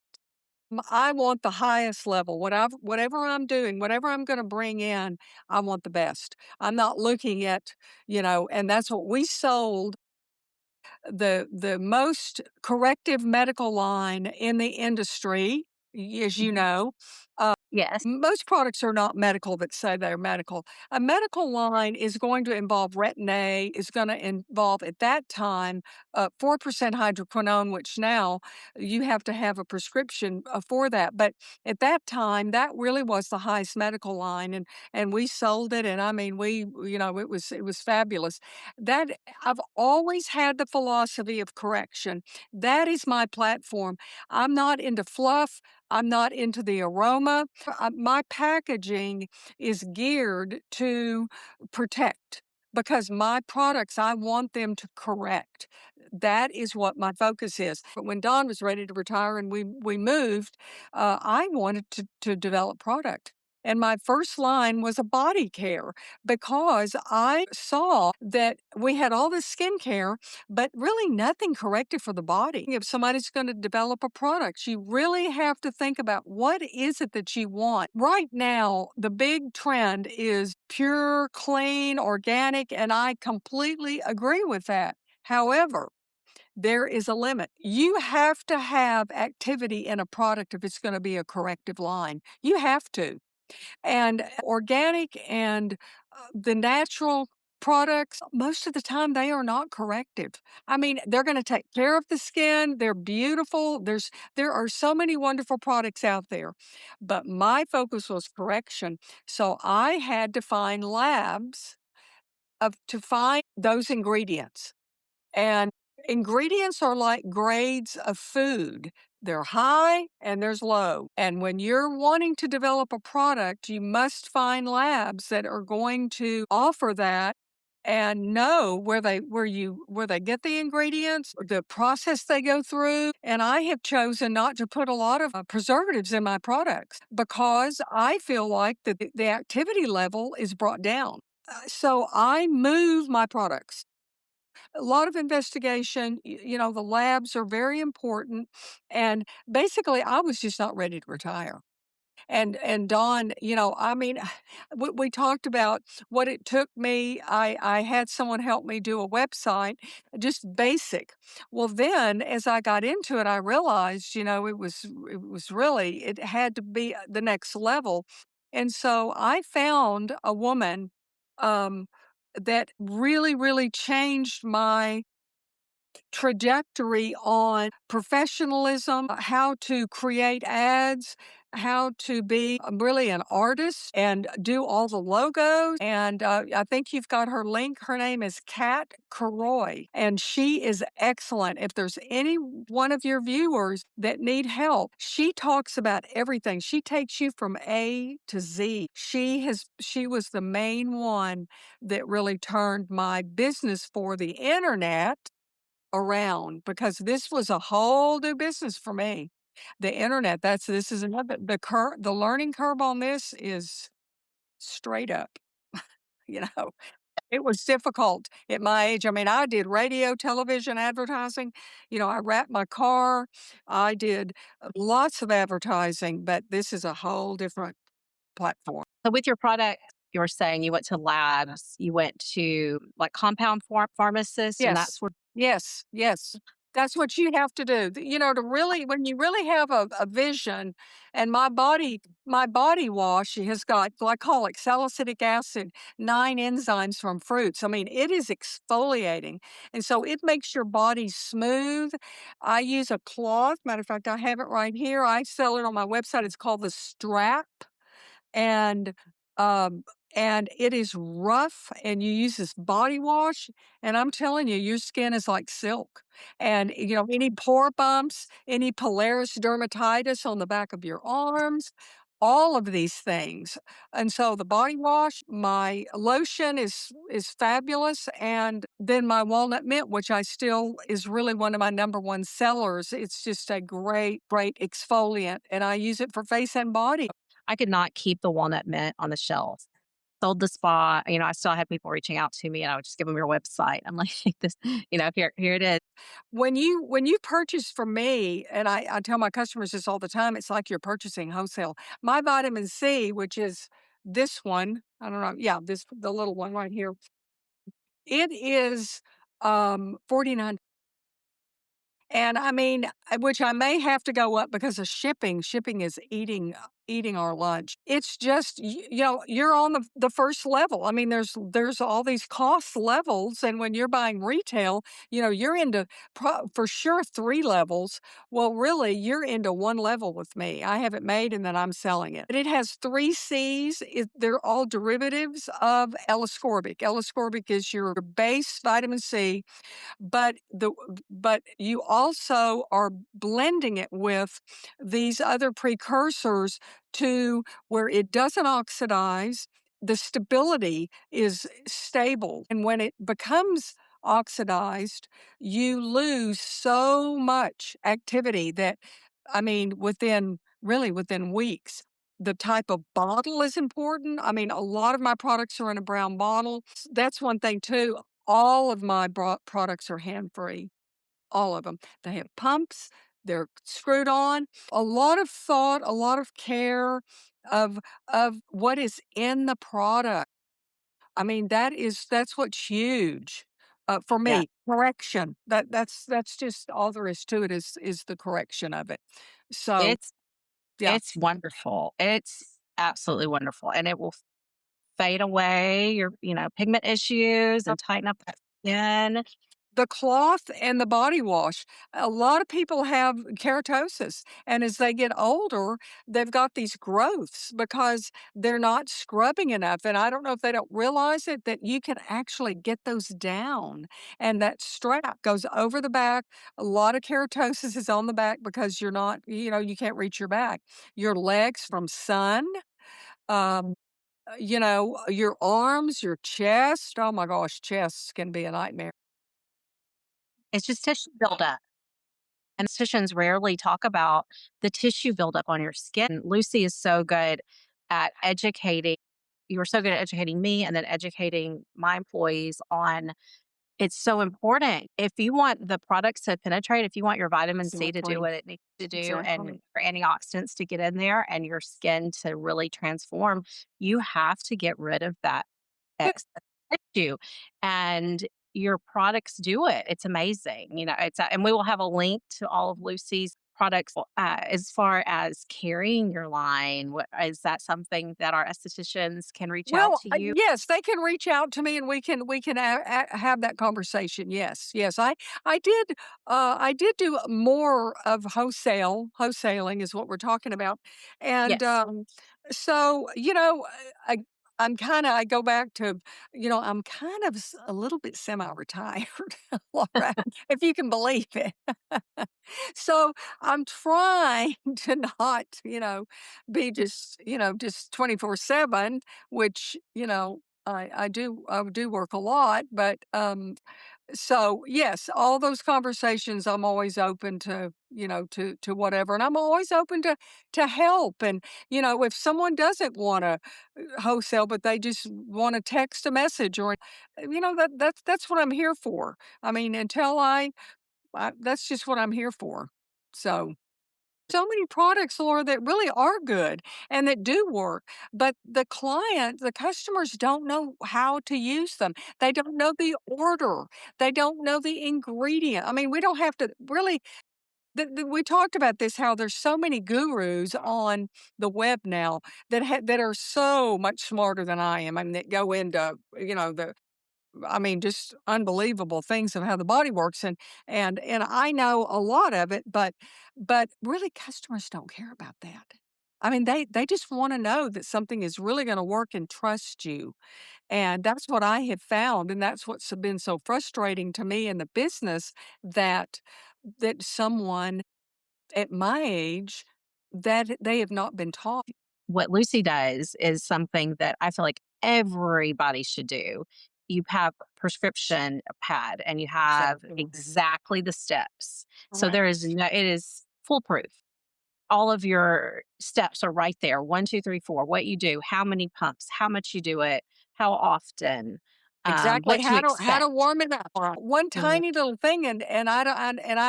I want the highest level. Whatever I'm doing, whatever I'm gonna bring in, I want the best. I'm not looking at, and that's what we sold, the most corrective medical line in the industry, as you Mhm. know. Yes. Most products are not medical that say they're medical. A medical line is going to involve Retin-A, is going to involve, at that time, 4% hydroquinone, which now you have to have a prescription for that. But at that time, that really was the highest medical line, and we sold it. And I mean, it was fabulous. That I've always had the philosophy of correction. That is my platform. I'm not into fluff. I'm not into the aroma. My packaging is geared to protect, because my products, I want them to correct. That is what my focus is. But when Don was ready to retire and we moved, I wanted to develop product. And my first line was a body care, because I saw that we had all this skincare, but really nothing corrected for the body. If somebody's going to develop a product, you really have to think about, what is it that you want. Right now, the big trend is pure, clean, organic, and I completely agree with that. However, there is a limit. You have to have activity in a product if it's going to be a corrective line. You have to. And organic and the natural products, most of the time, they are not corrective. I mean, they're going to take care of the skin. They're beautiful. There are so many wonderful products out there, but my focus was correction. So I had to find labs to find those ingredients. And ingredients are like grades of food. They're high and there's low. And when you're wanting to develop a product, you must find labs that are going to offer that and know where they get the ingredients, the process they go through. And I have chosen not to put a lot of preservatives in my products, because I feel like the activity level is brought down. So I move my products, a lot of investigation. The labs are very important. And basically, I was just not ready to retire. And Dawn, I mean, we talked about what it took me. I had someone help me do a website, just basic. Well, then as I got into it, I realized, it was really, it had to be the next level. And so I found a woman um, that really, really changed my trajectory on professionalism, how to create ads, how to be really an artist and do all the logos. And I think you've got her link. Her name is Kat Karoy, and she is excellent. If there's any one of your viewers that need help, she talks about everything. She takes you from A to Z. She was the main one that really turned my business for the internet around, because this was a whole new business for me. The internet, this is another, the learning curve on this is straight up, you know. It was difficult at my age. I mean, I did radio, television advertising. I wrapped my car. I did lots of advertising, but this is a whole different platform. So with your product, you were saying you went to labs, you went to like compound pharmacists, and Yes. that's where Yes, yes. That's what you have to do. To really, when you really have a vision, and my body wash has got glycolic, salicylic acid, 9 enzymes from fruits. I mean, it is exfoliating. And so it makes your body smooth. I use a cloth. Matter of fact, I have it right here. I sell it on my website. It's called the Strap. And um and it is rough, and you use this body wash, and I'm telling you, your skin is like silk. And any pore bumps, any Polaris dermatitis on the back of your arms, all of these things. And so the body wash, my lotion is fabulous, and then my walnut mint, which I still is really one of my number one sellers. It's just a great, great exfoliant, and I use it for face and body. I could not keep the walnut mint on the shelf. Sold the spot, I still had people reaching out to me, and I would just give them your website. I'm like, this, here it is. When you purchase from me, and I tell my customers this all the time, it's like you're purchasing wholesale. My vitamin C, which is this one, I don't know, yeah, the little one right here, it is 49. And I mean, which I may have to go up because of shipping. Shipping is eating our lunch. It's just you're on the first level. I mean, there's all these cost levels, and when you're buying retail, you're into for sure 3 levels. Well, really, you're into one level with me. I have it made, and then I'm selling it. But it has 3 C's. They're all derivatives of L-ascorbic. L-ascorbic is your base vitamin C, but you also are blending it with these other precursors to where it doesn't oxidize. The stability is stable, and when it becomes oxidized, you lose so much activity that, I mean, within weeks. The type of bottle is important. I mean, a lot of my products are in a brown bottle. That's one thing too. All of my products are hand-free, all of them. They have pumps, they're screwed on. A lot of thought, a lot of care of what is in the product. I mean, that's what's huge, for Yeah. me. Correction. That's just all there is to it, is the correction of it. So, It's yeah. it's wonderful. It's absolutely wonderful, and it will fade away your, pigment issues and tighten up that skin. The cloth and the body wash. A lot of people have keratosis, and as they get older, they've got these growths because they're not scrubbing enough. And I don't know if they don't realize it, that you can actually get those down. And that strap goes over the back. A lot of keratosis is on the back because you're not, you can't reach your back. Your legs from sun. Um, your arms, your chest. Oh my gosh, chests can be a nightmare. It's just tissue buildup. And physicians rarely talk about the tissue buildup on your skin. Lucy is so good at educating. You were so good at educating me and then educating my employees on It's so important. If you want the products to penetrate, if you want your vitamin C to do Exactly. what it needs to do and Exactly. for antioxidants to get in there and your skin to really transform, you have to get rid of that Yeah. excess tissue. And your products do it. It's amazing. And we will have a link to all of Lucy's products. As far as carrying your line, is that something that our estheticians can reach out Well, to you? yes, they can reach out to me and we can have that conversation. Yes, yes. I did do more of wholesaling is what we're talking about, and Yes. so I I'm kind of I go back to I'm kind of a little bit semi-retired, Laura, if you can believe it. So I'm trying to not be just 24/7, which, I do work a lot, but, so, yes, all those conversations, I'm always open to, to whatever, and I'm always open to help, and, if someone doesn't wanna, wholesale, but they just wanna text a message or that's what I'm here for. I mean, until that's just what I'm here for. So many products, Laura, that really are good and that do work, but the customers don't know how to use them. They don't know the order. They don't know the ingredient. I mean, we don't have to really. We talked about this, how there's so many gurus on the web now that are so much smarter than I am. I mean, that go into the I mean, just unbelievable things of how the body works, and I know a lot of it, but really customers don't care about that. I mean, they just wanna know that something is really gonna work and trust you, and that's what I have found, and that's what's been so frustrating to me in the business that someone at my age, that they have not been taught. What Lucy does is something that I feel like everybody should do. You have a prescription pad and you have Exactly. exactly the steps. So Correct. it is foolproof. All of your steps are right there. One, two, three, four. What you do, how many pumps, how much you do it, how often, Exactly, what to how to expect. warm it up. One Mhm. tiny little thing, and I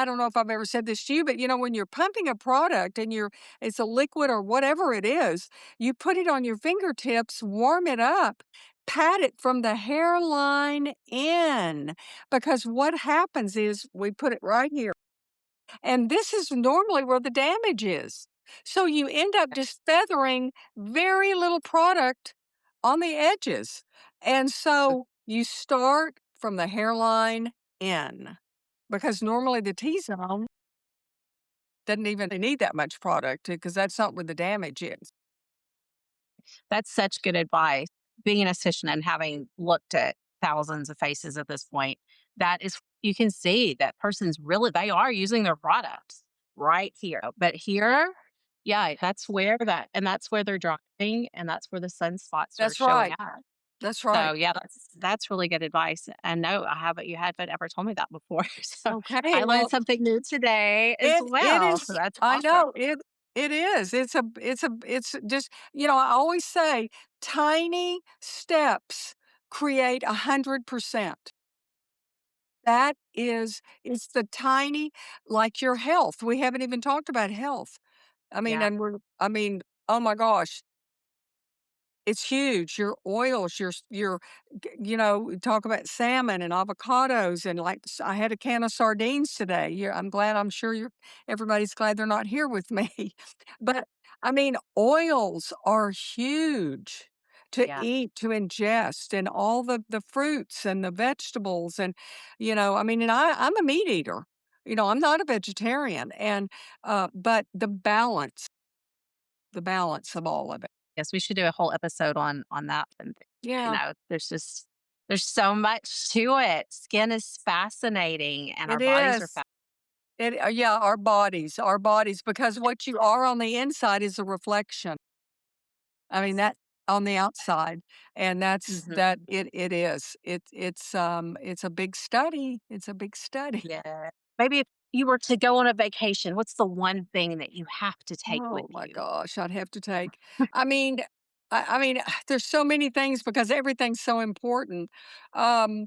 don't know if I've ever said this to you, but, when you're pumping a product and it's a liquid or whatever it is, you put it on your fingertips, warm it up, pat it from the hairline in, because what happens is we put it right here. And this is normally where the damage is. So you end up just feathering very little product on the edges. And so you start from the hairline in because normally the T zone doesn't even need that much product because that's not where the damage is. That's such good advice. Being an esthetician and having looked at thousands of faces at this point, that is, you can see that person's really, they are using their products right here. But here, yeah, and that's where they're dropping and that's where the sunspots are That's showing right. up. That's So right. yeah, that's really good advice. And no, you haven't ever told me that before. So Okay. I learned Well, something new today as it well. So is. that's I awesome. know it is. It's just I always say tiny steps create 100%. That is, it's the tiny, like your health. We haven't even talked about health. Yeah. I mean, oh my gosh, it's huge. Your oils, we talk about salmon and avocados and like I had a can of sardines today. I'm sure everybody's glad they're not here with me. But I mean, oils are huge to Yeah. eat, to ingest, and all the fruits and the vegetables. And, I mean, and I'm a meat eater. I'm not a vegetarian. But the balance of all of it. Yes, we should do a whole episode on that. And Yeah, there's so much to it. Skin is fascinating, and our it bodies are is. Yeah, our bodies, because what you are on the inside is a reflection. I mean, that on the outside, and that's that fascinating. it is. It's a big study. It's a big study. Yeah. Maybe if you were to go on a vacation, what's the one thing that you have to take with Oh my you? gosh, I'd have to take. I mean, I mean, there's so many things because everything's so important. Um,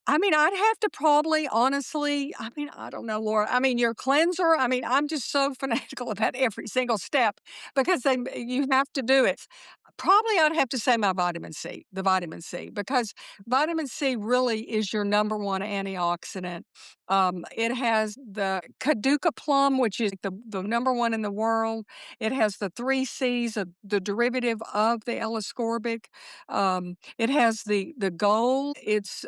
I mean, I'd have to probably honestly, I mean, I don't know, Laura. I mean, your cleanser, I mean, I'm just so fanatical about every single step because you have to do it. Probably I'd have to say my vitamin C, the vitamin C, because vitamin C really is your number one antioxidant. It has the Caduca plum, which is the number one in the world. It has the three C's, the derivative of the L-ascorbic. It has the gold. It's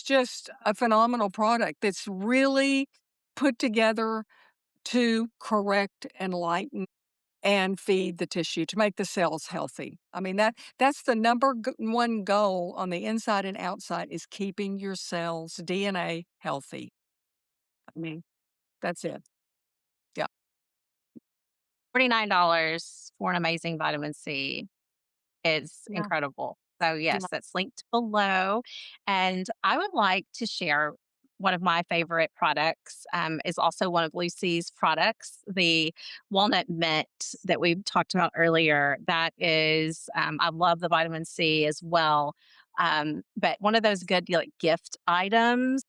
just a phenomenal product that's really put together to correct and lighten and feed the tissue to make the cells healthy. I mean, that's the one goal on the inside and outside is keeping your cells DNA healthy. I mean, that's it. Yeah. $49 for an amazing vitamin C is Yeah. incredible. So, Yeah. yes, that's linked below. And I would like to share one of my favorite products, is also one of Lucy's products, the walnut mint that we talked about earlier. That is, I love the vitamin C as well. But one of those good like gift items,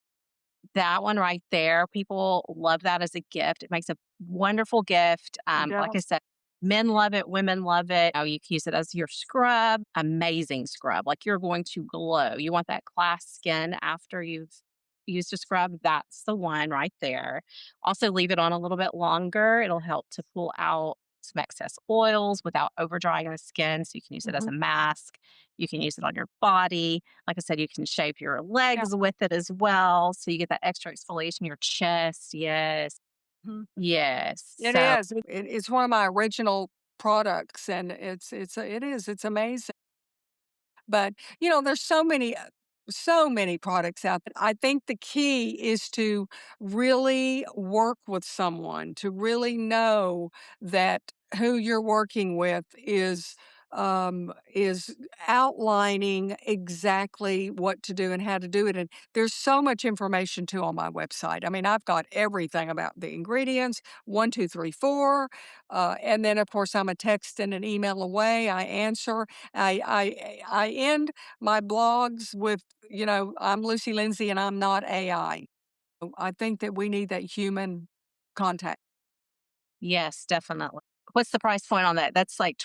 that one right there, people love that as a gift. It makes a wonderful gift. It Like I does. said, men love it, women love it. You can use it as your scrub, amazing scrub. Like you're going to glow. You want that glass skin after you've used a scrub. That's the one right there. Also, leave it on a little bit longer. It'll help to pull out some excess oils without over drying the skin. So you can use it as a Mhm. mask. You can use it on your body. Like I said, you can shape your Yeah. legs with it as well, so you get that extra exfoliation in your chest. Yes. Mhm. Yes. It So, is. It's one of my original products, and it's amazing. But, there's so many products out there. I think the key is to really work with someone, to really know that who you're working with is outlining exactly what to do and how to do it. And there's so much information too on my website. I mean, I've got everything about the ingredients, 1, 2, 3, 4. And then of course I'm a text and an email away. I answer. I end my blogs with, I'm Lucy Lindsay and I'm not AI. I think that we need that human contact. yes, definitely. What's the price point on that? That's like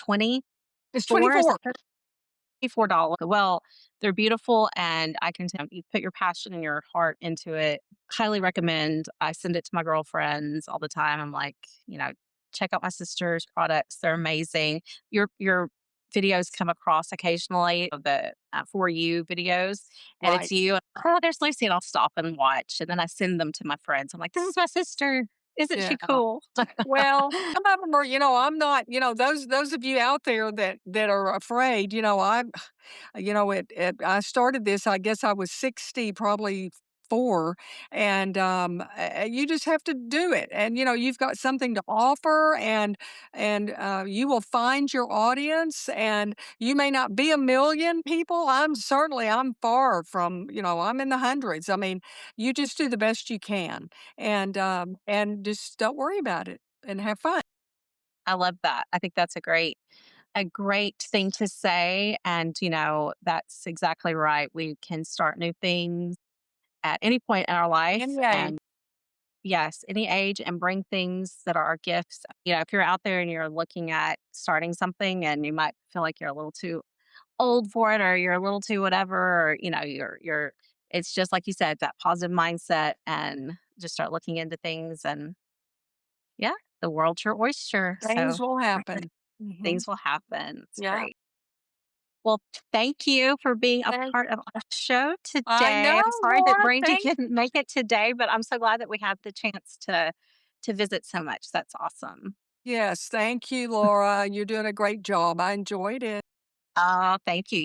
It's 24, is 24. that $54. Well, they're beautiful, and I can tell you put your passion and your heart into it. Highly recommend. I send it to my girlfriends all the time. I'm like, check out my sister's products. They're amazing. Your videos come across occasionally of the for you videos, and it's Right. you. Oh, there's Lucy, and I'll stop and watch, and then I send them to my friends. I'm like, this is my sister. Isn't Yeah. she cool? Well, some of them are, I'm not, those of you out there that are afraid, I started this, I guess I was 60, probably 4, and you just have to do it. And you've got something to offer, and you will find your audience, and you may not be a million people. I'm far from, I'm in the hundreds. I mean, you just do the best you can, and just don't worry about it and have fun. I love that. I think that's a great thing to say. And, that's exactly right. We can start new things at any point in our life. Any age. And yes, any age, and bring things that are our gifts. If you're out there and you're looking at starting something and you might feel like you're a little too old for it, or you're a little too whatever, or, it's just like you said, that positive mindset, and just start looking into things, and yeah, the world's your oyster. Things So will happen. Mhm. things will happen. It's Yeah. great. Well, thank you for being a Thank part of our show I today. know, I'm sorry that Laura, Brandy thank couldn't make it today, but I'm so glad that we had the chance to visit so much. That's awesome. yes, thank you, Laura. You're doing a great job. I enjoyed it. Oh, thank you.